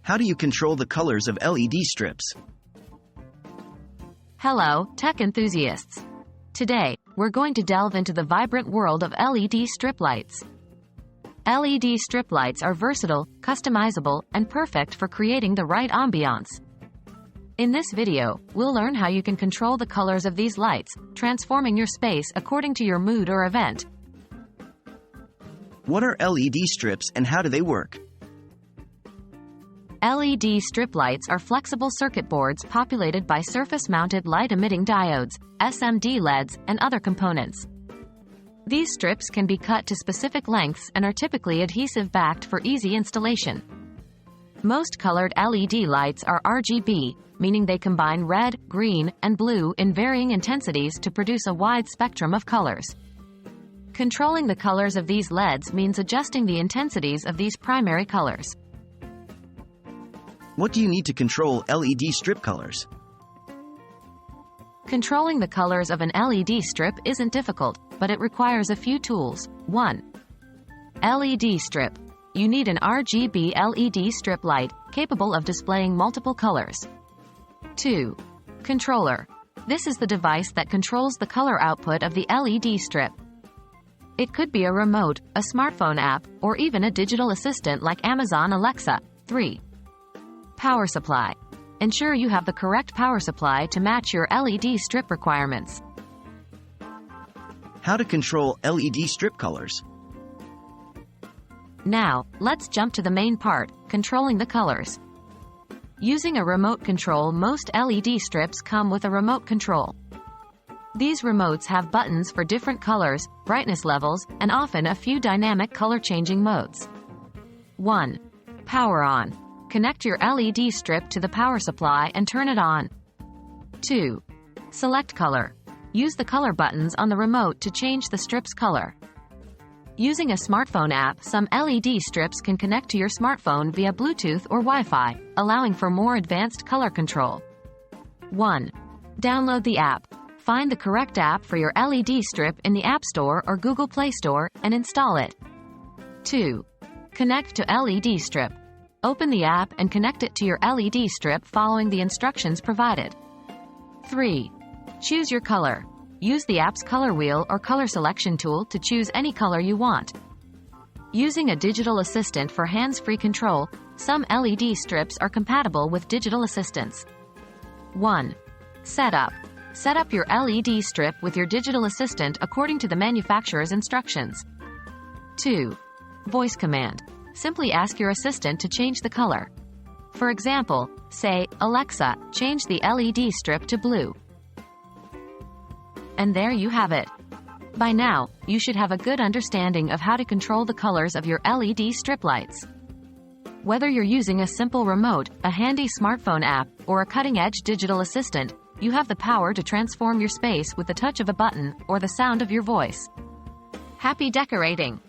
How do you control the colors of LED strips? Hello, tech enthusiasts. Today, we're going to delve into the vibrant world of LED strip lights. LED strip lights are versatile, customizable, and perfect for creating the right ambiance. In this video, we'll learn how you can control the colors of these lights, transforming your space according to your mood or event. What are LED strips and how do they work? LED strip lights are flexible circuit boards populated by surface-mounted light-emitting diodes, SMD LEDs, and other components. These strips can be cut to specific lengths and are typically adhesive-backed for easy installation. Most colored LED lights are RGB, meaning they combine red, green, and blue in varying intensities to produce a wide spectrum of colors. Controlling the colors of these LEDs means adjusting the intensities of these primary colors. What do you need to control LED strip colors? Controlling the colors of an LED strip isn't difficult, but it requires a few tools. 1. LED strip. You need an RGB LED strip light, capable of displaying multiple colors. 2. Controller. This is the device that controls the color output of the LED strip. It could be a remote, a smartphone app, or even a digital assistant like Amazon Alexa. 3. Power supply. Ensure you have the correct power supply to match your LED strip requirements. How to control LED strip colors? Now, let's jump to the main part, controlling the colors. Using a remote control, most LED strips come with a remote control. These remotes have buttons for different colors, brightness levels, and often a few dynamic color-changing modes. 1. Power on. Connect your LED strip to the power supply and turn it on. 2. Select color. Use the color buttons on the remote to change the strip's color. Using a smartphone app, some LED strips can connect to your smartphone via Bluetooth or Wi-Fi, allowing for more advanced color control. 1. Download the app. Find the correct app for your LED strip in the App Store or Google Play Store and install it. 2. Connect to LED strip. Open the app and connect it to your LED strip following the instructions provided. 3. Choose your color. Use the app's color wheel or color selection tool to choose any color you want. Using a digital assistant for hands-free control, some LED strips are compatible with digital assistants. 1. Setup. Set up your LED strip with your digital assistant according to the manufacturer's instructions. 2. Voice command. Simply ask your assistant to change the color. For example, say, "Alexa, change the LED strip to blue." And there you have it. By now, you should have a good understanding of how to control the colors of your LED strip lights. Whether you're using a simple remote, a handy smartphone app, or a cutting-edge digital assistant, you have the power to transform your space with the touch of a button or the sound of your voice. Happy decorating!